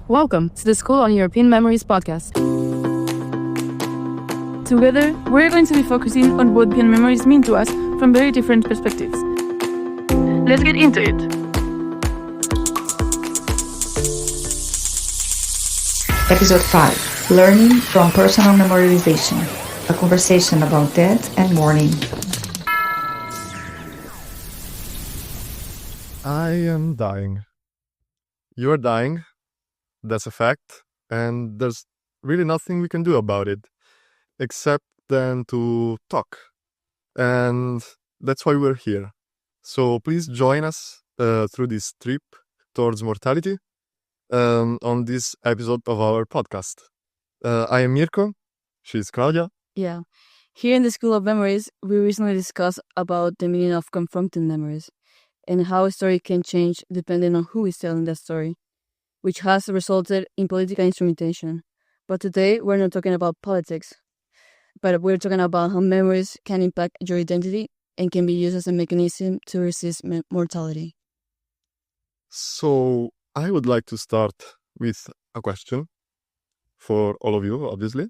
Welcome to the School on European Memories podcast. Together, we're going to be focusing on what European memories mean to us from very different perspectives. Let's get into it. Episode 5, Learning from Personal Memorialization, a conversation about death and mourning. I am dying. You're dying. That's a fact. And there's really nothing we can do about it except then to talk. And that's why we're here. So please join us through this trip towards mortality on this episode of our podcast. I am Mirko. She's Claudia. Yeah. Here in the School of Memories, we recently discussed about the meaning of confronting memories and how a story can change depending on who is telling that story, which has resulted in political instrumentation. But today, we're not talking about politics, but we're talking about how memories can impact your identity and can be used as a mechanism to resist mortality. So I would like to start with a question for all of you, obviously.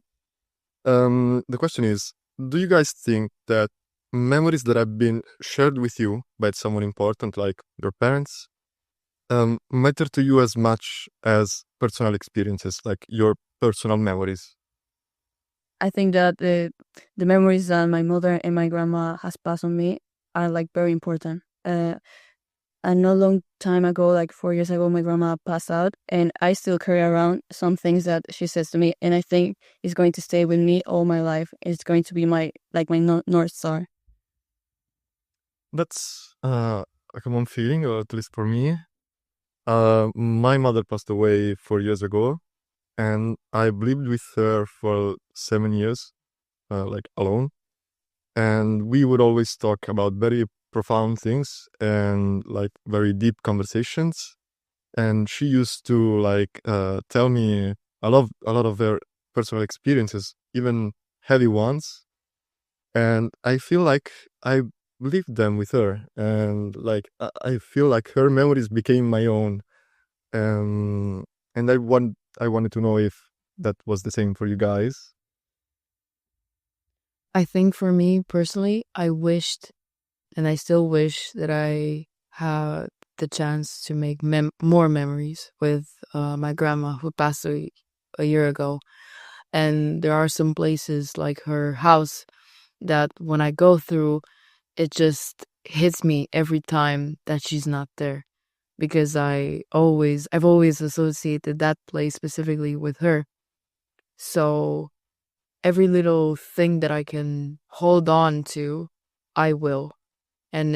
The question is, do you guys think that memories that have been shared with you by someone important, like your parents, matter to you as much as personal experiences, like your personal memories? I think that the memories that my mother and my grandma has passed on me are like very important. And not long time ago, like 4 years ago, my grandma passed out, and I still carry around some things that she says to me, and I think it's going to stay with me all my life. It's going to be my North Star. That's a common feeling, or at least for me. My mother passed away 4 years ago, and I lived with her for 7 years, like alone. And we would always talk about very profound things and like very deep conversations. And she used to like tell me a lot of her personal experiences, even heavy ones. And I feel like I lived them with her, and like I feel like her memories became my own. And I wanted to know if that was the same for you guys. I think for me personally, I wished, and I still wish, that I had the chance to make more memories with my grandma, who passed away a year ago. And there are some places like her house that when I go through, it just hits me every time that she's not there, because I've always associated that place specifically with her. So every little thing that I can hold on to, I will. And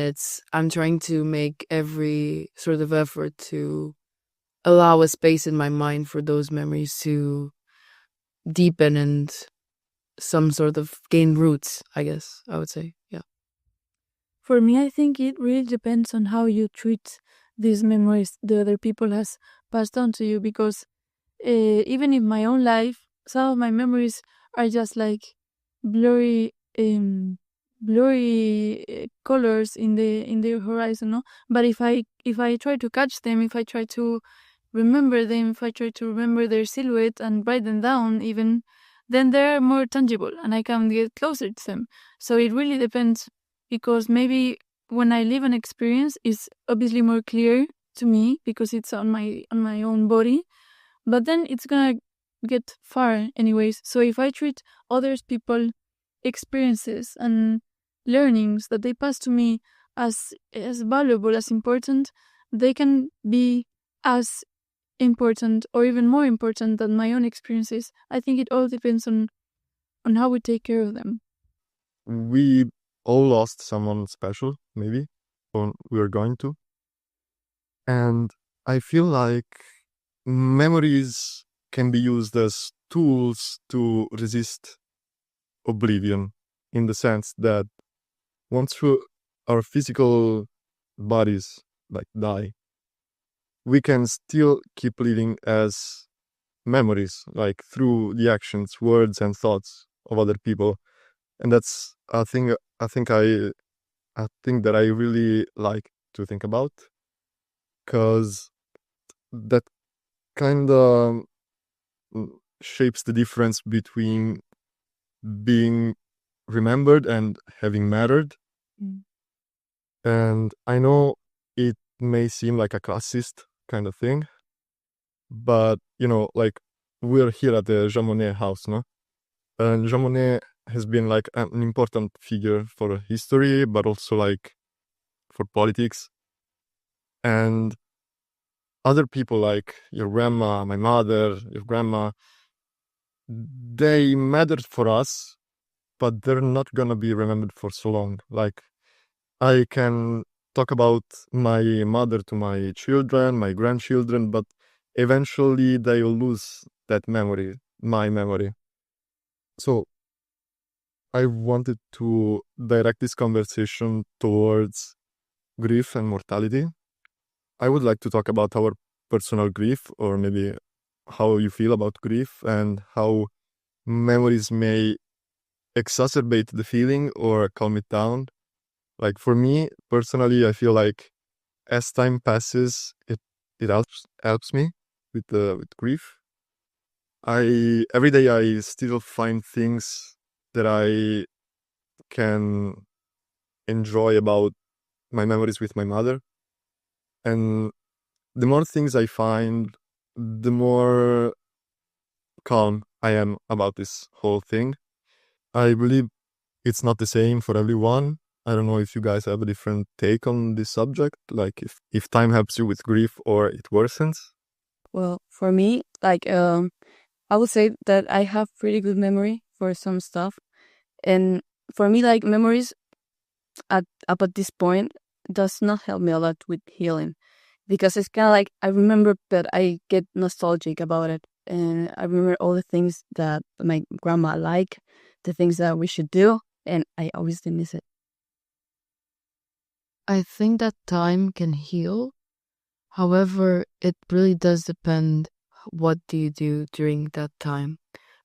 I'm trying to make every sort of effort to allow a space in my mind for those memories to deepen and some sort of gain roots, I guess I would say. Yeah. For me, I think it really depends on how you treat these memories the other people has passed on to you, because even in my own life, some of my memories are just like blurry colors in the horizon, no? But if I try to catch them, if I try to remember them, if I try to remember their silhouette and write them down even, then they're more tangible and I can get closer to them. So it really depends, because maybe when I live an experience, it's obviously more clear to me because it's on my own body, but then it's gonna get far anyways. So if I treat others people experiences and learnings that they pass to me as valuable, as important, they can be as important or even more important than my own experiences. I think it all depends on how we take care of them. We all lost someone special, maybe, or we are going to. And I feel like memories can be used as tools to resist oblivion, in the sense that once our physical bodies like die, we can still keep living as memories, like through the actions, words, and thoughts of other people. And that's a thing I think that I really like to think about, because that kind of shapes the difference between being remembered and having mattered. And I know it may seem like a classist kind of thing, but like we're here at the Jean Monnet house, no? And Jean Monnet has been like an important figure for history, but also like for politics. And other people like your grandma, my mother, your grandma, they mattered for us, but they're not gonna be remembered for so long. Like I can talk about my mother to my children, my grandchildren, but eventually they will lose that memory, my memory. So I wanted to direct this conversation towards grief and mortality. I would like to talk about our personal grief, or maybe how you feel about grief and how memories may exacerbate the feeling or calm it down. Like for me personally, I feel like as time passes, it helps me with grief. Every day I still find things that I can enjoy about my memories with my mother, and the more things I find, the more calm I am about this whole thing. I believe it's not the same for everyone. I don't know if you guys have a different take on this subject, like if time helps you with grief or it worsens. Well, for me, like I would say that I have pretty good memory for some stuff, and for me, like memories up at this point does not help me a lot with healing, because it's kind of like I remember, but I get nostalgic about it, and I remember all the things that my grandma liked, the things that we should do, and I obviously miss it. I think that time can heal. However, it really does depend what do you do during that time.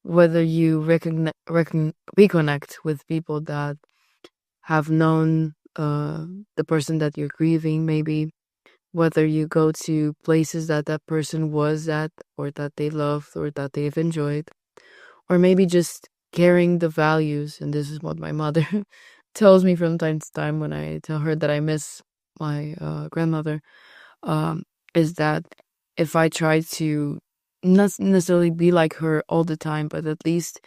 Whether you reconnect with people that have known the person that you're grieving, maybe. Whether you go to places that that person was at, or that they loved, or that they've enjoyed. Or maybe just carrying the values. And this is what my mother tells me from time to time when I tell her that I miss my grandmother, is that if I try to not necessarily be like her all the time, but at least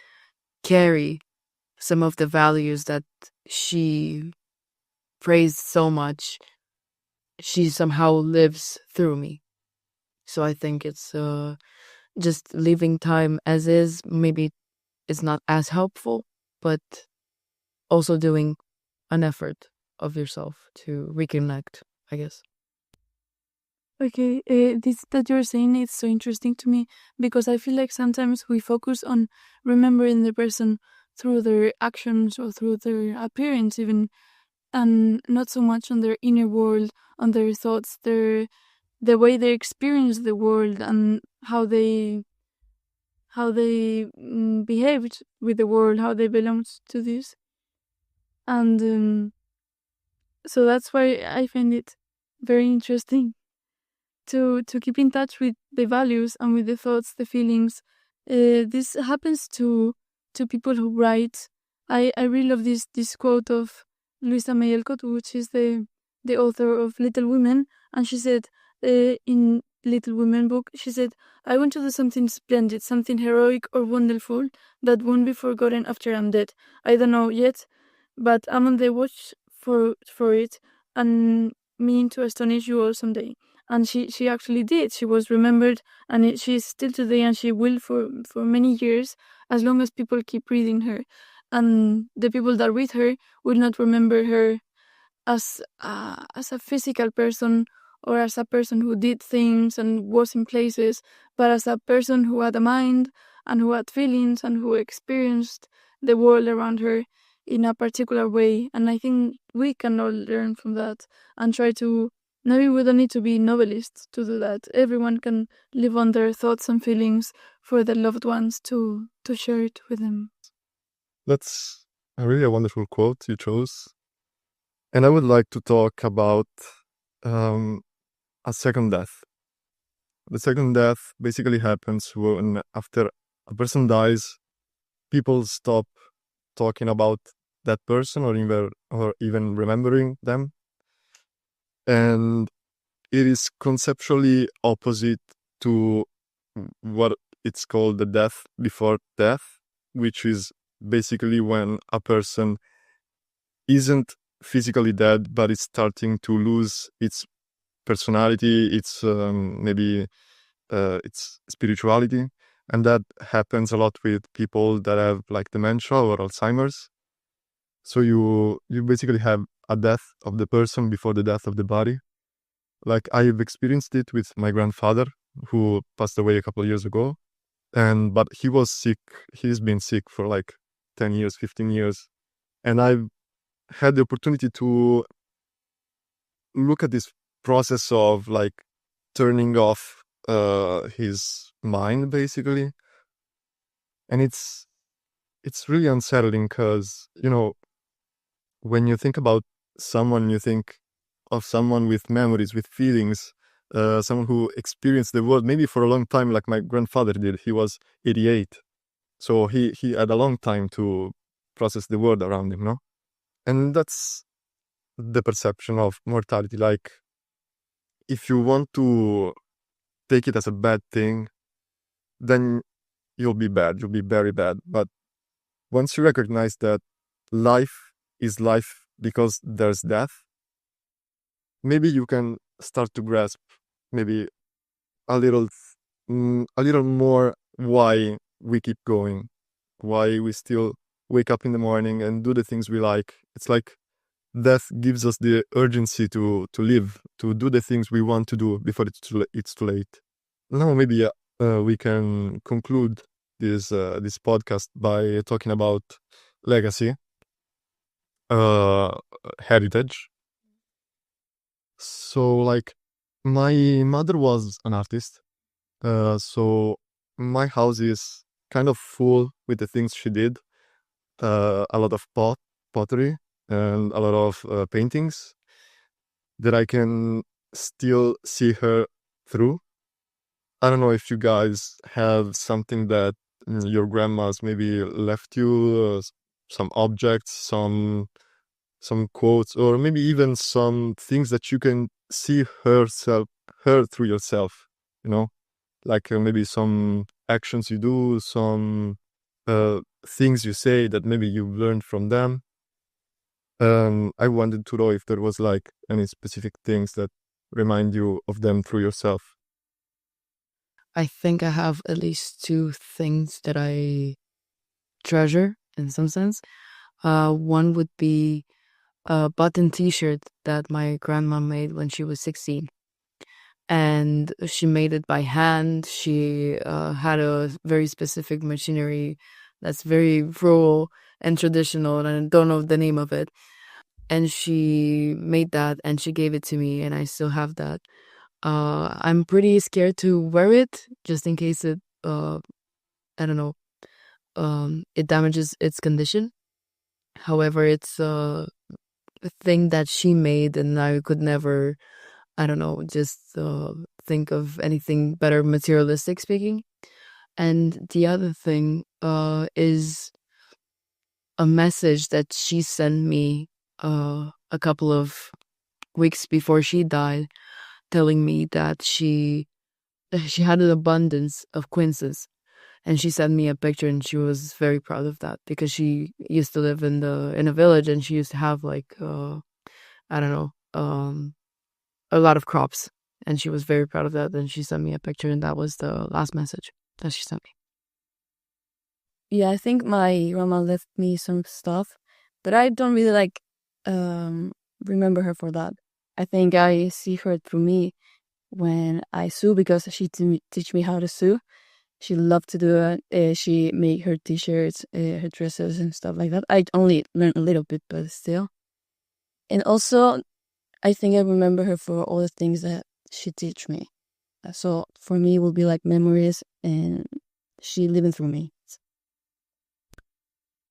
carry some of the values that she praised so much, she somehow lives through me. So I think it's just leaving time as is maybe is not as helpful, but also doing an effort of yourself to reconnect, I guess. Okay, this that you're saying is so interesting to me, because I feel like sometimes we focus on remembering the person through their actions or through their appearance even, and not so much on their inner world, on their thoughts, the way they experience the world, and how they behaved with the world, how they belonged to this. And so that's why I find it very interesting to keep in touch with the values and with the thoughts, the feelings. This happens to people who write. I really love this quote of Luisa May Alcott, which is the author of Little Women, and she said in Little Women book, she said, "I want to do something splendid, something heroic or wonderful that won't be forgotten after I'm dead. I don't know yet, but I'm on the watch for it, and mean to astonish you all someday." And she actually did. She was remembered, and she's still today, and she will for many years, as long as people keep reading her. And the people that read her will not remember her as a physical person, or as a person who did things and was in places, but as a person who had a mind, and who had feelings, and who experienced the world around her in a particular way. And I think we can all learn from that and try to. Maybe we don't need to be novelists to do that. Everyone can live on their thoughts and feelings for their loved ones to share it with them. That's a wonderful quote you chose. And I would like to talk about a second death. The second death basically happens when after a person dies, people stop talking about that person or even remembering them. And it is conceptually opposite to what it's called the death before death, which is basically when a person isn't physically dead, but is starting to lose its personality, its maybe its spirituality. And that happens a lot with people that have like dementia or Alzheimer's. So you basically have a death of the person before the death of the body. Like I've experienced it with my grandfather, who passed away a couple of years ago. But he was sick. He's been sick for like 10 years, 15 years. And I've had the opportunity to look at this process of like turning off his mind, basically. And it's really unsettling because, when you think about someone, you think of someone with memories, with feelings, someone who experienced the world maybe for a long time, like my grandfather did. He was 88. So he had a long time to process the world around him, no? And that's the perception of mortality. Like, if you want to take it as a bad thing, then you'll be bad. You'll be very bad. But once you recognize that life is life because there's death, maybe you can start to grasp maybe a little more why we keep going, why we still wake up in the morning and do the things we like. It's like death gives us the urgency to live, to do the things we want to do before it's too late. Now maybe we can conclude this podcast by talking about legacy, heritage. So like my mother was an artist, so my house is kind of full with the things she did. A lot of pottery and a lot of paintings that I can still see her through. I don't know if you guys have something that your grandma's maybe left you, some objects, some quotes, or maybe even some things that you can see her through yourself, like maybe some actions you do, some things you say that maybe you've learned from them. I wanted to know if there was like any specific things that remind you of them through yourself. I think I have at least two things that I treasure in some sense. One would be a button t-shirt that my grandma made when she was 16. And she made it by hand. She had a very specific machinery that's very rural and traditional, and I don't know the name of it. And she made that and she gave it to me, and I still have that. I'm pretty scared to wear it just in case it, I don't know, it damages its condition. However, it's a thing that she made, and I could never, I don't know, just think of anything better materialistic speaking. And the other thing is a message that she sent me a couple of weeks before she died, telling me that she had an abundance of quinces. And she sent me a picture, and she was very proud of that because she used to live in a village, and she used to have like I don't know, a lot of crops, and she was very proud of that. And she sent me a picture, and that was the last message that she sent me. Yeah, I think my grandma left me some stuff, but I don't really remember her for that. I think I see her through me when I sew because she teach me how to sew. She loved to do it. She made her t-shirts, her dresses and stuff like that. I only learned a little bit, but still. And also, I think I remember her for all the things that she teach me. So for me, it will be like memories and she living through me.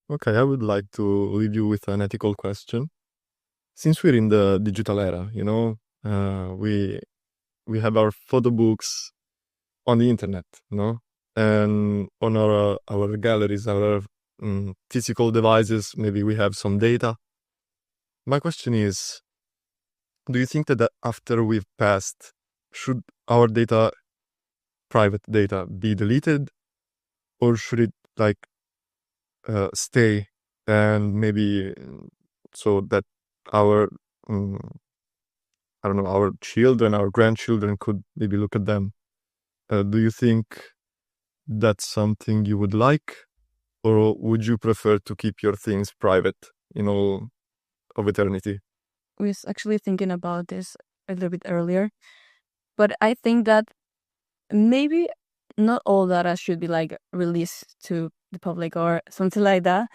Okay, I would like to leave you with an ethical question. Since we're in the digital era, we have our photo books, on the internet, no? And on our galleries, our physical devices, maybe we have some data. My question is, do you think that after we've passed, should our data, private data, be deleted, or should it like stay, and maybe so that our I don't know, our children, our grandchildren could maybe look at them? Do you think that's something you would like, or would you prefer to keep your things private in all of eternity? I was actually thinking about this a little bit earlier, but I think that maybe not all data should be like released to the public or something like that.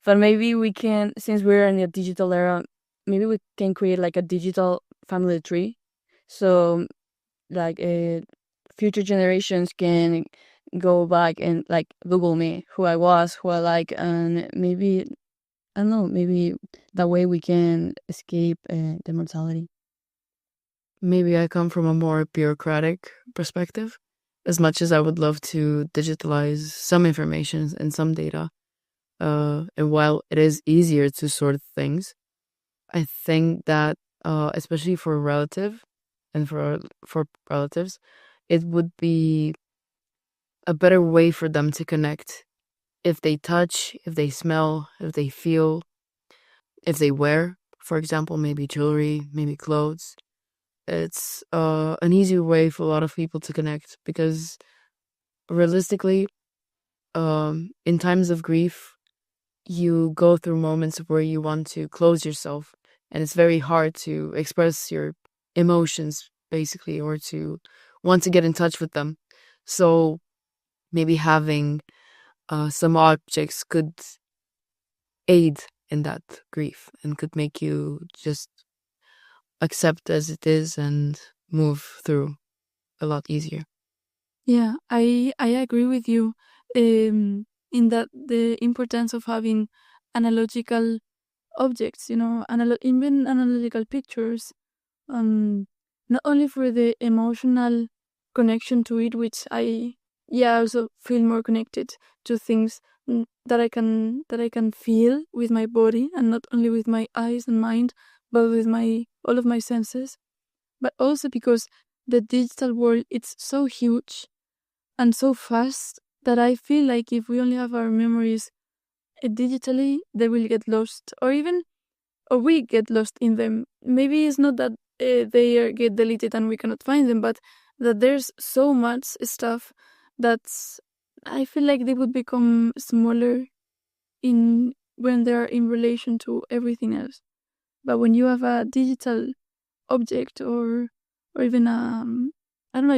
But maybe we can, since we're in a digital era, maybe we can create like a digital family tree. So like future generations can go back and like Google me, who I was, who I like, and maybe, I don't know, maybe that way we can escape the mortality. Maybe I come from a more bureaucratic perspective. As much as I would love to digitalize some information and some data, and while it is easier to sort things, I think that especially for a relative and for relatives, it would be a better way for them to connect if they touch, if they smell, if they feel, if they wear, for example, maybe jewelry, maybe clothes. It's an easy way for a lot of people to connect, because realistically, in times of grief, you go through moments where you want to close yourself, and it's very hard to express your emotions, basically, or to want to get in touch with them. So maybe having some objects could aid in that grief and could make you just accept as it is and move through a lot easier. Yeah, I agree with you in that the importance of having analogical objects, even analogical pictures, not only for the emotional connection to it, which I also feel more connected to things that I can feel with my body, and not only with my eyes and mind, but with all of my senses, but also because the digital world, it's so huge and so fast that I feel like if we only have our memories digitally, they will get lost, or we get lost in them. Maybe it's not that they get deleted and we cannot find them, but that there's so much stuff that's, I feel like they would become smaller when they're in relation to everything else. But when you have a digital object, or even I don't know,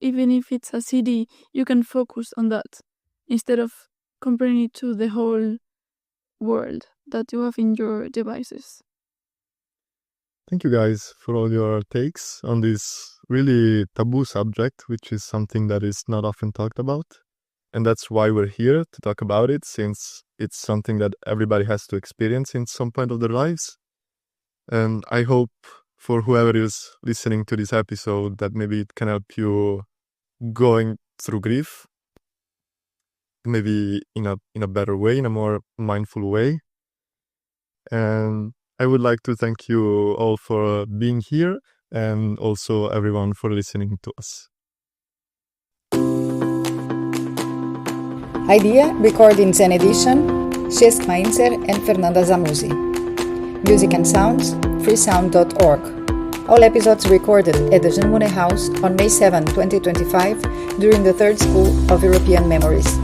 even if it's a CD, you can focus on that instead of comparing it to the whole world that you have in your devices. Thank you guys for all your takes on this really taboo subject, which is something that is not often talked about. And that's why we're here to talk about it, since it's something that everybody has to experience in some point of their lives. And I hope for whoever is listening to this episode that maybe it can help you going through grief, maybe in a better way, in a more mindful way. And I would like to thank you all for being here, and also everyone for listening to us. Idea, recordings and edition, Cesc Mainzer and Fernanda Zamuzi. Music and sounds, freesound.org. All episodes recorded at the Jean Monnet House on May 7, 2025, during the 3rd School of European Memories.